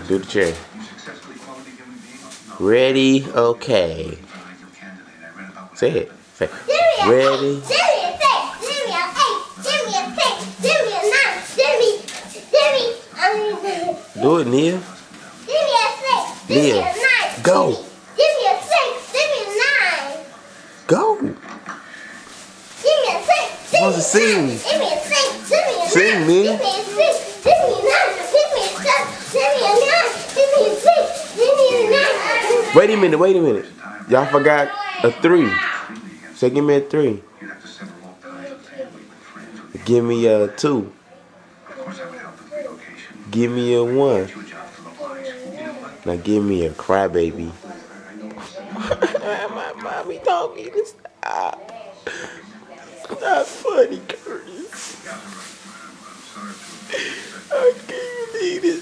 Do the cherry. Ready? Okay. Say it. Say it. Ready? Do it, Nia. Nia, go. Give me a 6. Give me a 9. Go. Give me a 6. What's it sing? Give me a 6. Give me a 9. Sing, Nia. Give me a 6. Give me a 9. Give me a 7. Give me a 9. Give me a 6. Give me a 9. Wait a minute. Y'all forgot a 3. Say, give me a 3. Give me a 2. Give me a 1. Now give me a crybaby. My mommy told me to stop. Not funny, Curtis. I can't believe this.